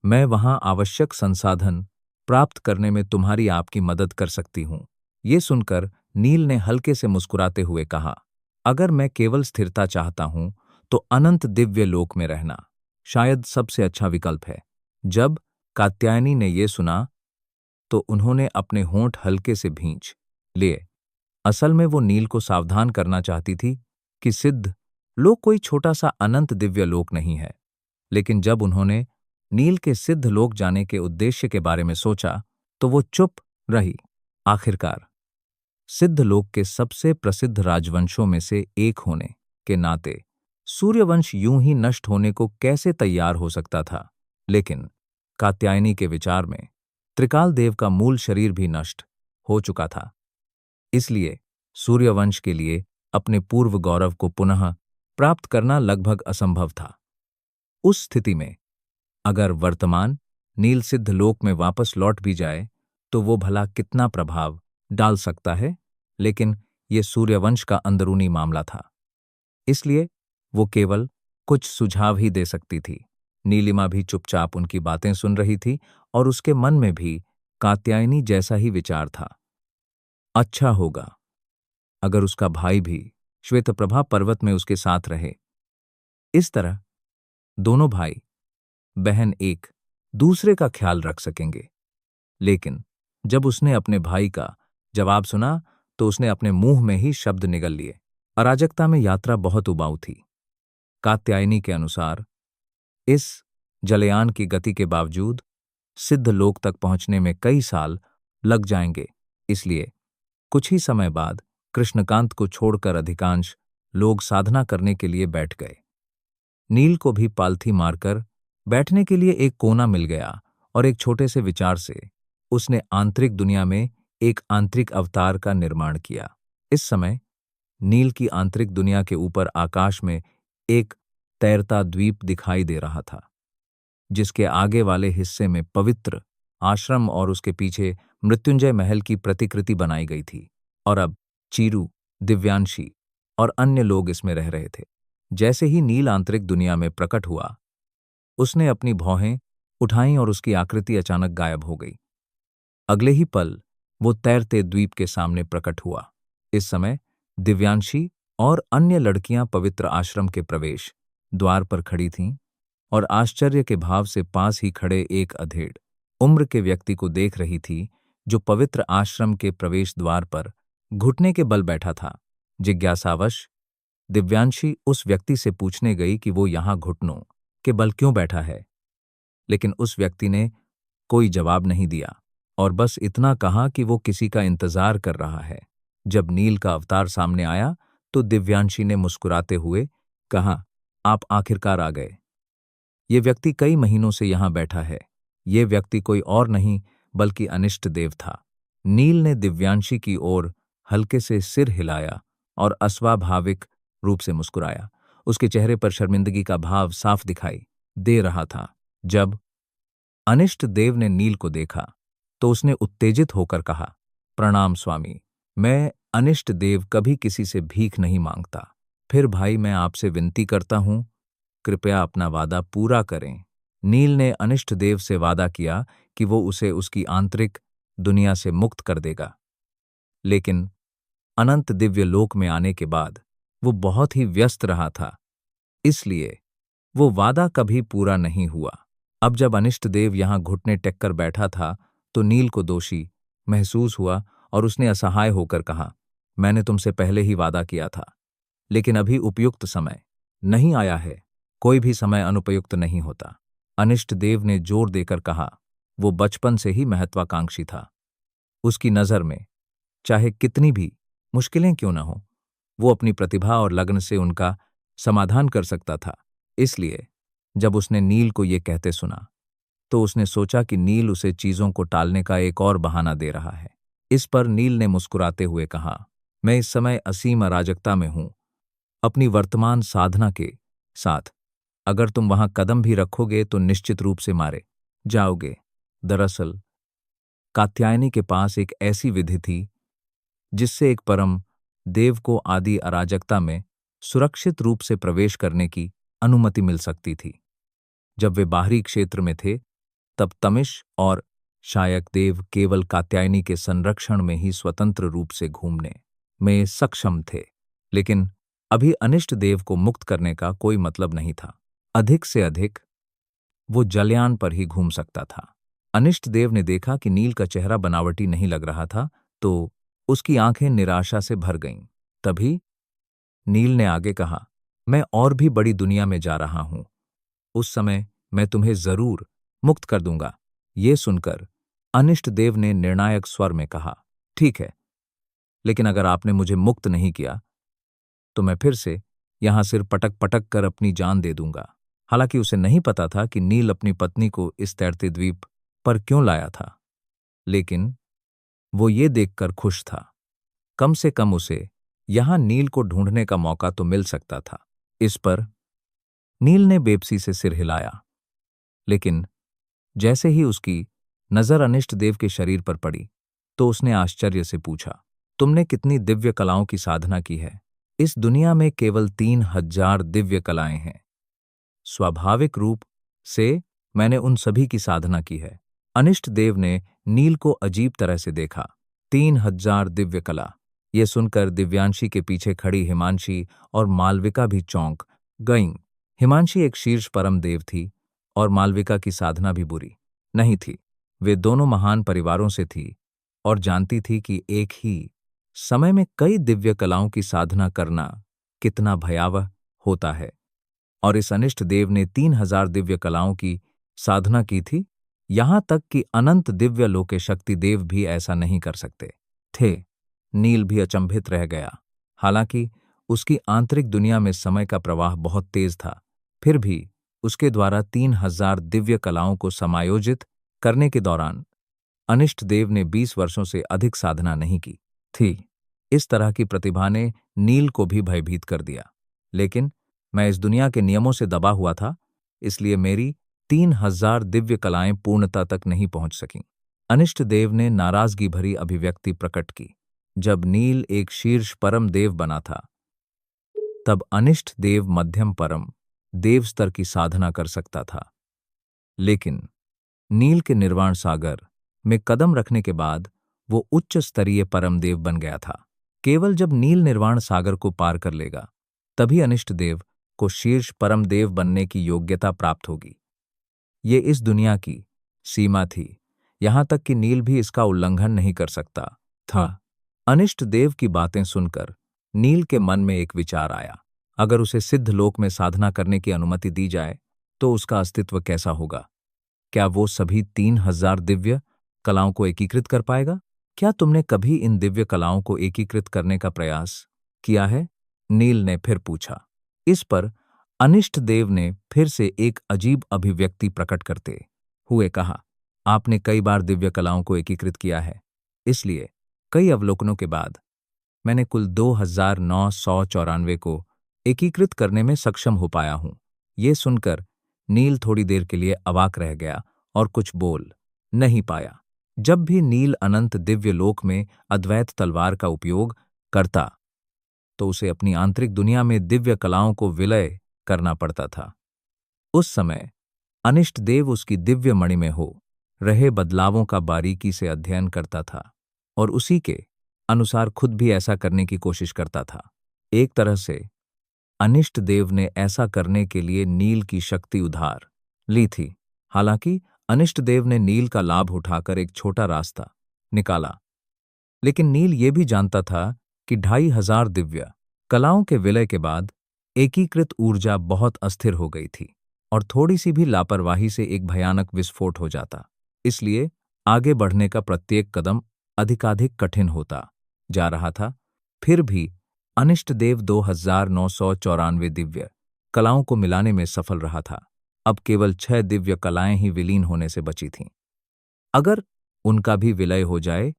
मैं वहां आवश्यक संसाधन प्राप्त करने में तुम्हारी आपकी मदद कर सकती हूं। ये सुनकर नील ने हल्के से मुस्कुराते हुए कहा, अगर मैं केवल स्थिरता चाहता हूं तो अनंत दिव्य लोक में रहना शायद सबसे अच्छा विकल्प है। जब कात्यायनी ने यह सुना तो उन्होंने अपने होंठ हल्के से भींच लिए। असल में वो नील को सावधान करना चाहती थी कि सिद्ध लोक कोई छोटा सा अनंत दिव्य लोक नहीं है, लेकिन जब उन्होंने नील के सिद्ध लोक जाने के उद्देश्य के बारे में सोचा तो वो चुप रही। आखिरकार सिद्ध लोक के सबसे प्रसिद्ध राजवंशों में से एक होने के नाते सूर्यवंश यूं ही नष्ट होने को कैसे तैयार हो सकता था। लेकिन कात्यायनी के विचार में त्रिकाल देव का मूल शरीर भी नष्ट हो चुका था, इसलिए सूर्यवंश के लिए अपने पूर्व गौरव को पुनः प्राप्त करना लगभग असंभव था। उस स्थिति में अगर वर्तमान नील सिद्ध लोक में वापस लौट भी जाए तो वो भला कितना प्रभाव डाल सकता है, लेकिन ये सूर्यवंश का अंदरूनी मामला था, इसलिए वो केवल कुछ सुझाव ही दे सकती थी। नीलिमा भी चुपचाप उनकी बातें सुन रही थी और उसके मन में भी कात्यायनी जैसा ही विचार था। अच्छा होगा अगर उसका भाई भी श्वेतप्रभा पर्वत में उसके साथ रहे। इस तरह दोनों भाई बहन एक दूसरे का ख्याल रख सकेंगे। लेकिन जब उसने अपने भाई का जवाब सुना तो उसने अपने मुंह में ही शब्द निगल लिए। अराजकता में यात्रा बहुत उबाऊ थी। कात्यायनी के अनुसार इस जलयान की गति के बावजूद सिद्ध लोक तक पहुंचने में कई साल लग जाएंगे, इसलिए कुछ ही समय बाद कृष्णकांत को छोड़कर अधिकांश लोग साधना करने के लिए बैठ गए। नील को भी पालथी मारकर बैठने के लिए एक कोना मिल गया और एक छोटे से विचार से उसने आंतरिक दुनिया में एक आंतरिक अवतार का निर्माण किया। इस समय नील की आंतरिक दुनिया के ऊपर आकाश में एक तैरता द्वीप दिखाई दे रहा था, जिसके आगे वाले हिस्से में पवित्र आश्रम और उसके पीछे मृत्युंजय महल की प्रतिकृति बनाई गई थी। और अब चीरू, दिव्यांशी और अन्य लोग इसमें रह रहे थे। जैसे ही नील आंतरिक दुनिया में प्रकट हुआ, उसने अपनी भौहें उठाईं और उसकी आकृति अचानक गायब हो गई। अगले ही पल वो तैरते द्वीप के सामने प्रकट हुआ। इस समय दिव्यांशी और अन्य लड़कियां पवित्र आश्रम के प्रवेश द्वार पर खड़ी थीं और आश्चर्य के भाव से पास ही खड़े एक अधेड़ उम्र के व्यक्ति को देख रही थी, जो पवित्र आश्रम के प्रवेश द्वार पर घुटने के बल बैठा था। जिज्ञासावश दिव्यांशी उस व्यक्ति से पूछने गई कि वो यहां घुटनों के बल क्यों बैठा है, लेकिन उस व्यक्ति ने कोई जवाब नहीं दिया और बस इतना कहा कि वो किसी का इंतजार कर रहा है। जब नील का अवतार सामने आया तो दिव्यांशी ने मुस्कुराते हुए कहा, आप आखिरकार आ गए। ये व्यक्ति कई महीनों से यहां बैठा है। ये व्यक्ति कोई और नहीं बल्कि अनिष्ट देव था। नील ने दिव्यांशी की ओर हल्के से सिर हिलाया और अस्वाभाविक रूप से मुस्कुराया। उसके चेहरे पर शर्मिंदगी का भाव साफ दिखाई दे रहा था। जब अनिष्ट देव ने नील को देखा तो उसने उत्तेजित होकर कहा, प्रणाम स्वामी, मैं अनिष्ट देव कभी किसी से भीख नहीं मांगता। फिर भाई मैं आपसे विनती करता हूं, कृपया अपना वादा पूरा करें। नील ने अनिष्ट देव से वादा किया कि वो उसे उसकी आंतरिक दुनिया से मुक्त कर देगा, लेकिन अनंत दिव्य लोक में आने के बाद वो बहुत ही व्यस्त रहा था, इसलिए वो वादा कभी पूरा नहीं हुआ। अब जब अनिष्ट देव यहां घुटने टेक कर बैठा था तो नील को दोषी महसूस हुआ और उसने असहाय होकर कहा, मैंने तुमसे पहले ही वादा किया था, लेकिन अभी उपयुक्त समय नहीं आया है। कोई भी समय अनुपयुक्त नहीं होता। अनिष्ट देव ने जोर देकर कहा। वो बचपन से ही महत्वाकांक्षी था। उसकी नज़र में चाहे कितनी भी मुश्किलें क्यों न हो, वो अपनी प्रतिभा और लगन से उनका समाधान कर सकता था। इसलिए जब उसने नील को ये कहते सुना तो उसने सोचा कि नील उसे चीज़ों को टालने का एक और बहाना दे रहा है। इस पर नील ने मुस्कुराते हुए कहा, मैं इस समय असीम अराजकता में हूं, अपनी वर्तमान साधना के साथ। अगर तुम वहां कदम भी रखोगे तो निश्चित रूप से मारे जाओगे। दरअसल कात्यायनी के पास एक ऐसी विधि थी जिससे एक परम देव को आदि अराजकता में सुरक्षित रूप से प्रवेश करने की अनुमति मिल सकती थी। जब वे बाहरी क्षेत्र में थे तब तमिश और शायक देव केवल कात्यायनी के संरक्षण में ही स्वतंत्र रूप से घूमने में सक्षम थे, लेकिन अभी अनिष्ट देव को मुक्त करने का कोई मतलब नहीं था। अधिक से अधिक वो जलयान पर ही घूम सकता था। अनिष्ट देव ने देखा कि नील का चेहरा बनावटी नहीं लग रहा था तो उसकी आंखें निराशा से भर गईं। तभी नील ने आगे कहा, मैं और भी बड़ी दुनिया में जा रहा हूं, उस समय मैं तुम्हें जरूर मुक्त कर दूंगा। ये सुनकर अनिष्ट देव ने निर्णायक स्वर में कहा, ठीक है, लेकिन अगर आपने मुझे मुक्त नहीं किया तो मैं फिर से यहां सिर पटक पटक कर अपनी जान दे दूंगा। हालांकि उसे नहीं पता था कि नील अपनी पत्नी को इस तैरते द्वीप पर क्यों लाया था, लेकिन वो ये देखकर खुश था। कम से कम उसे यहां नील को ढूंढने का मौका तो मिल सकता था। इस पर नील ने बेबसी से सिर हिलाया, लेकिन जैसे ही उसकी नजर अनिष्ट देव के शरीर पर पड़ी तो उसने आश्चर्य से पूछा, तुमने कितनी दिव्य कलाओं की साधना की है? इस दुनिया में केवल 3000 दिव्य कलाएं हैं। स्वाभाविक रूप से मैंने उन सभी की साधना की है। अनिष्ट देव ने नील को अजीब तरह से देखा। 3000 दिव्य कला। ये सुनकर दिव्यांशी के पीछे खड़ी हिमांशी और मालविका भी चौंक गईं। हिमांशी एक शीर्ष परम देव थी और मालविका की साधना भी बुरी नहीं थी। वे दोनों महान परिवारों से थी और जानती थी कि एक ही समय में कई दिव्य कलाओं की साधना करना कितना भयावह होता है। और इस अनिष्ट देव ने 3000 दिव्य कलाओं की साधना की थी, यहां तक कि अनंत दिव्य लोके शक्ति देव भी ऐसा नहीं कर सकते थे। नील भी अचंभित रह गया। हालांकि उसकी आंतरिक दुनिया में समय का प्रवाह बहुत तेज था, फिर भी उसके द्वारा 3000 दिव्य कलाओं को समायोजित करने के दौरान अनिष्ट देव ने 20 वर्षों से अधिक साधना नहीं की थी। इस तरह की प्रतिभा ने नील को भी भयभीत कर दिया। लेकिन मैं इस दुनिया के नियमों से दबा हुआ था, इसलिए मेरी 3000 दिव्य कलाएं पूर्णता तक नहीं पहुंच सकीं। अनिष्ट देव ने नाराजगी भरी अभिव्यक्ति प्रकट की। जब नील एक शीर्ष परम देव बना था तब अनिष्ट देव मध्यम परम देव स्तर की साधना कर सकता था, लेकिन नील के निर्वाण सागर में कदम रखने के बाद वो उच्च स्तरीय परम देव बन गया था। केवल जब नील निर्वाण सागर को पार कर लेगा तभी अनिष्ट देव को शीर्ष परम देव बनने की योग्यता प्राप्त होगी। ये इस दुनिया की सीमा थी, यहां तक कि नील भी इसका उल्लंघन नहीं कर सकता था। अनिष्ट देव की बातें सुनकर नील के मन में एक विचार आया। अगर उसे सिद्ध लोक में साधना करने की अनुमति दी जाए तो उसका अस्तित्व कैसा होगा? क्या वो सभी 3000 दिव्य कलाओं को एकीकृत कर पाएगा? क्या तुमने कभी इन दिव्य कलाओं को एकीकृत करने का प्रयास किया है? नील ने फिर पूछा। इस पर अनिष्ट देव ने फिर से एक अजीब अभिव्यक्ति प्रकट करते हुए कहा, आपने कई बार दिव्य कलाओं को एकीकृत किया है, इसलिए कई अवलोकनों के बाद मैंने कुल 2994 को एकीकृत करने में सक्षम हो पाया हूं। ये सुनकर नील थोड़ी देर के लिए अवाक रह गया और कुछ बोल नहीं पाया। जब भी नील अनंत दिव्य लोक में अद्वैत तलवार का उपयोग करता तो उसे अपनी आंतरिक दुनिया में दिव्य कलाओं को विलय करना पड़ता था। उस समय अनिष्ट देव उसकी दिव्य मणि में हो रहे बदलावों का बारीकी से अध्ययन करता था और उसी के अनुसार खुद भी ऐसा करने की कोशिश करता था। एक तरह से अनिष्ट देव ने ऐसा करने के लिए नील की शक्ति उधार ली थी। हालांकि अनिष्ट देव ने नील का लाभ उठाकर एक छोटा रास्ता निकाला, लेकिन नील ये भी जानता था कि 2500 दिव्य कलाओं के विलय के बाद एकीकृत ऊर्जा बहुत अस्थिर हो गई थी और थोड़ी सी भी लापरवाही से एक भयानक विस्फोट हो जाता। इसलिए आगे बढ़ने का प्रत्येक कदम अधिकाधिक कठिन होता जा रहा था। फिर भी अनिष्ट देव 2994 दिव्य कलाओं को मिलाने में सफल रहा था। अब केवल 6 दिव्य कलाएं ही विलीन होने से बची थीं। अगर उनका भी विलय हो जाए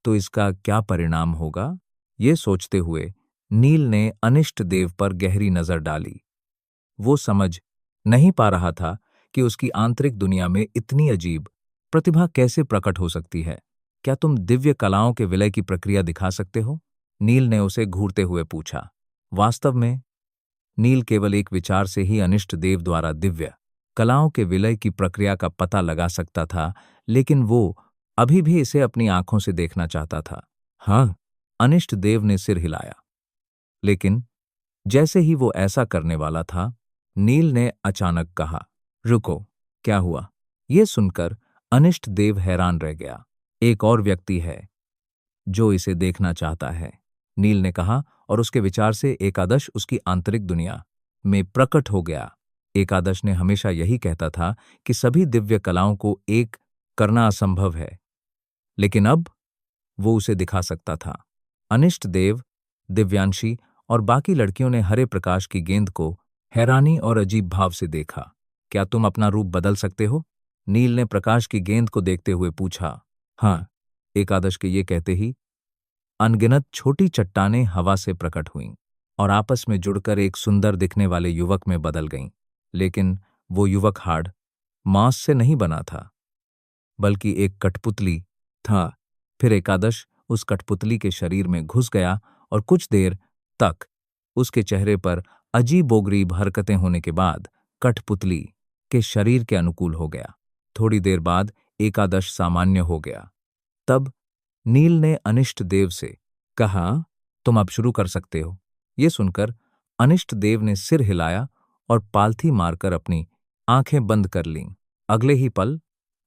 तो इसका क्या परिणाम होगा? ये सोचते हुए नील ने अनिष्ट देव पर गहरी नजर डाली। वो समझ नहीं पा रहा था कि उसकी आंतरिक दुनिया में इतनी अजीब प्रतिभा कैसे प्रकट हो सकती है। क्या तुम दिव्य कलाओं के विलय की प्रक्रिया दिखा सकते हो? नील ने उसे घूरते हुए पूछा। वास्तव में नील केवल एक विचार से ही अनिष्ट देव द्वारा दिव्य कलाओं के विलय की प्रक्रिया का पता लगा सकता था, लेकिन वो अभी भी इसे अपनी आंखों से देखना चाहता था। हाँ, अनिष्ट देव ने सिर हिलाया, लेकिन जैसे ही वो ऐसा करने वाला था, नील ने अचानक कहा, रुको, क्या हुआ? ये सुनकर अनिष्ट देव हैरान रह गया। एक और व्यक्ति है जो इसे देखना चाहता है, नील ने कहा, और उसके विचार से एकादश उसकी आंतरिक दुनिया में प्रकट हो गया। एकादश ने हमेशा यही कहता था कि सभी दिव्य कलाओं को एक करना असंभव है, लेकिन अब वो उसे दिखा सकता था। अनिष्ट देव, दिव्यांशी और बाकी लड़कियों ने हरे प्रकाश की गेंद को हैरानी और अजीब भाव से देखा। क्या तुम अपना रूप बदल सकते हो? नील ने प्रकाश की गेंद को देखते हुए पूछा। हाँ, एकादश के ये कहते ही अनगिनत छोटी चट्टानें हवा से प्रकट हुईं और आपस में जुड़कर एक सुंदर दिखने वाले युवक में बदल गईं। लेकिन वो युवक हाड़ मांस से नहीं बना था, बल्कि एक कठपुतली था। फिर एकादश उस कठपुतली के शरीर में घुस गया और कुछ देर तक उसके चेहरे पर अजीबोगरीब हरकतें होने के बाद कठपुतली के शरीर के अनुकूल हो गया। थोड़ी देर बाद एकादश सामान्य हो गया। तब नील ने अनिष्ट देव से कहा, तुम अब शुरू कर सकते हो। ये सुनकर अनिष्ट देव ने सिर हिलाया और पालथी मारकर अपनी आंखें बंद कर लीं। अगले ही पल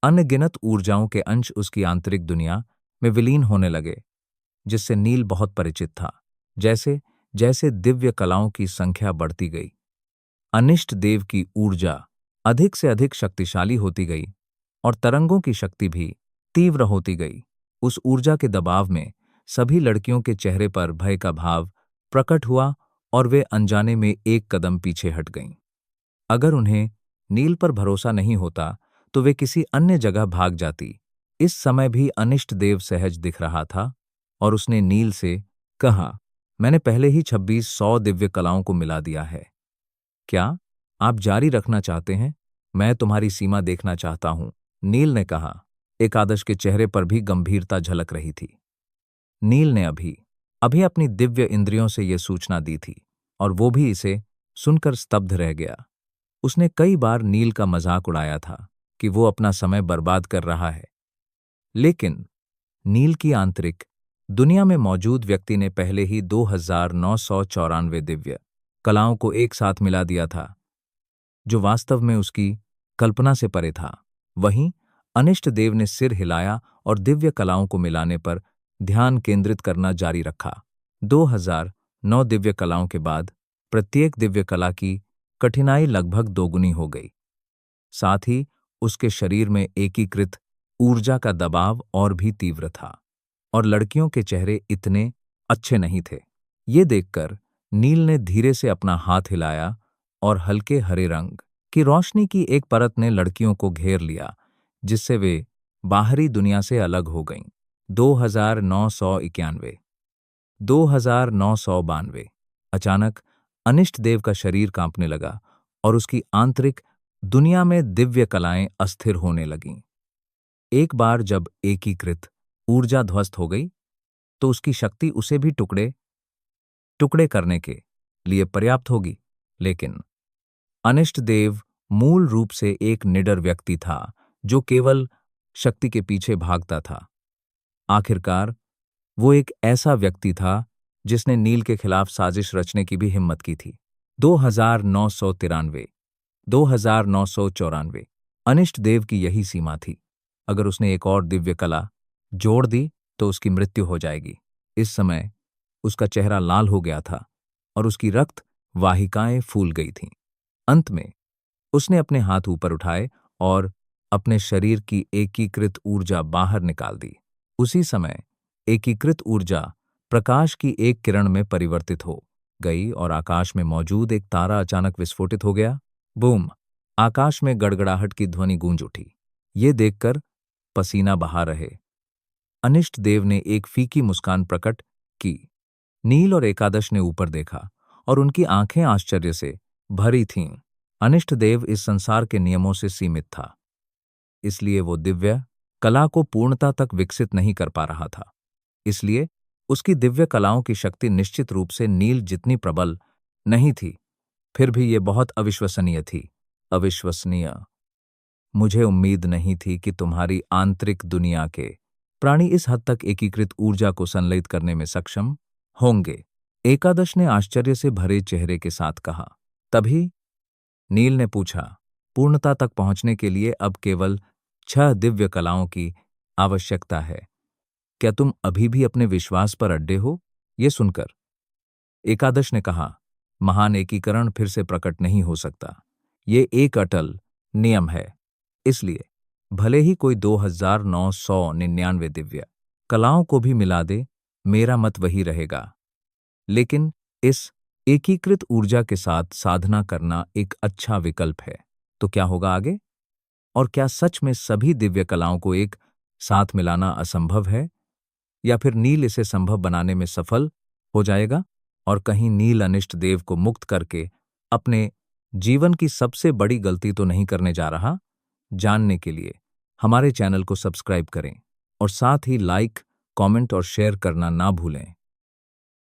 अनगिनत ऊर्जाओं के अंश उसकी आंतरिक दुनिया में विलीन होने लगे, जिससे नील बहुत परिचित था। जैसे जैसे दिव्य कलाओं की संख्या बढ़ती गई, अनिष्ट देव की ऊर्जा अधिक से अधिक शक्तिशाली होती गई और तरंगों की शक्ति भी तीव्र होती गई। उस ऊर्जा के दबाव में सभी लड़कियों के चेहरे पर भय का भाव प्रकट हुआ और वे अनजाने में एक कदम पीछे हट गईं। अगर उन्हें नील पर भरोसा नहीं होता तो वे किसी अन्य जगह भाग जाती। इस समय भी अनिष्ट देव सहज दिख रहा था और उसने नील से कहा, मैंने पहले ही 2600 दिव्य कलाओं को मिला दिया है। क्या आप जारी रखना चाहते हैं? मैं तुम्हारी सीमा देखना चाहता हूं, नील ने कहा। एकादश के चेहरे पर भी गंभीरता झलक रही थी। नील ने अभी अभी अपनी दिव्य इंद्रियों से यह सूचना दी थी और वो भी इसे सुनकर स्तब्ध रह गया। उसने कई बार नील का मजाक उड़ाया था कि वो अपना समय बर्बाद कर रहा है, लेकिन नील की आंतरिक दुनिया में मौजूद व्यक्ति ने पहले ही 2994 दिव्य कलाओं को एक साथ मिला दिया था, जो वास्तव में उसकी कल्पना से परे था। वहीं अनिष्ट देव ने सिर हिलाया और दिव्य कलाओं को मिलाने पर ध्यान केंद्रित करना जारी रखा। 2009 दिव्य कलाओं के बाद प्रत्येक दिव्य कला की कठिनाई लगभग दोगुनी हो गई। साथ ही उसके शरीर में एकीकृत ऊर्जा का दबाव और भी तीव्र था और लड़कियों के चेहरे इतने अच्छे नहीं थे। ये देखकर नील ने धीरे से अपना हाथ हिलाया और हल्के हरे रंग की रोशनी की एक परत ने लड़कियों को घेर लिया, जिससे वे बाहरी दुनिया से अलग हो गईं। 2991, 2992। अचानक अनिष्ट देव का शरीर कांपने लगा और उसकी आंतरिक दुनिया में दिव्य कलाएं अस्थिर होने लगीं। एक बार जब एकीकृत ऊर्जा ध्वस्त हो गई तो उसकी शक्ति उसे भी टुकड़े टुकड़े करने के लिए पर्याप्त होगी, लेकिन अनिष्ट देव मूल रूप से एक निडर व्यक्ति था जो केवल शक्ति के पीछे भागता था। आखिरकार वो एक ऐसा व्यक्ति था जिसने नील के खिलाफ साजिश रचने की भी हिम्मत की थी। 2993, 2994 अनिष्ट देव की यही सीमा थी। अगर उसने एक और दिव्य कला जोड़ दी तो उसकी मृत्यु हो जाएगी। इस समय उसका चेहरा लाल हो गया था और उसकी रक्त वाहिकाएं फूल गई थीं। अंत में उसने अपने हाथ ऊपर उठाए और अपने शरीर की एकीकृत ऊर्जा बाहर निकाल दी। उसी समय एकीकृत ऊर्जा प्रकाश की एक किरण में परिवर्तित हो गई और आकाश में मौजूद एक तारा अचानक विस्फोटित हो गया। बूम! आकाश में गड़गड़ाहट की ध्वनि गूंज उठी। ये देखकर पसीना बहा रहे अनिष्ट देव ने एक फीकी मुस्कान प्रकट की। नील और एकादश ने ऊपर देखा और उनकी आंखें आश्चर्य से भरी थीं। अनिष्ट देव इस संसार के नियमों से सीमित था, इसलिए वो दिव्य कला को पूर्णता तक विकसित नहीं कर पा रहा था। इसलिए उसकी दिव्य कलाओं की शक्ति निश्चित रूप से नील जितनी प्रबल नहीं थी। फिर भी ये बहुत अविश्वसनीय थी। अविश्वसनीय। मुझे उम्मीद नहीं थी कि तुम्हारी आंतरिक दुनिया के प्राणी इस हद तक एकीकृत ऊर्जा को संलयित करने में सक्षम होंगे, एकादश ने आश्चर्य से भरे चेहरे के साथ कहा। तभी नील ने पूछा, पूर्णता तक पहुंचने के लिए अब केवल 6 दिव्य कलाओं की आवश्यकता है। क्या तुम अभी भी अपने विश्वास पर अड्डे हो? ये सुनकर एकादश ने कहा, महान एकीकरण फिर से प्रकट नहीं हो सकता। ये एक अटल नियम है। इसलिए भले ही कोई 2999 दिव्य कलाओं को भी मिला दे, मेरा मत वही रहेगा। लेकिन इस एकीकृत ऊर्जा के साथ साधना करना एक अच्छा विकल्प है। तो क्या होगा आगे? और क्या सच में सभी दिव्य कलाओं को एक साथ मिलाना असंभव है? या फिर नील इसे संभव बनाने में सफल हो जाएगा? और कहीं नील अनिष्ट देव को मुक्त करके अपने जीवन की सबसे बड़ी गलती तो नहीं करने जा रहा? जानने के लिए हमारे चैनल को सब्सक्राइब करें और साथ ही लाइक, कमेंट और शेयर करना ना भूलें।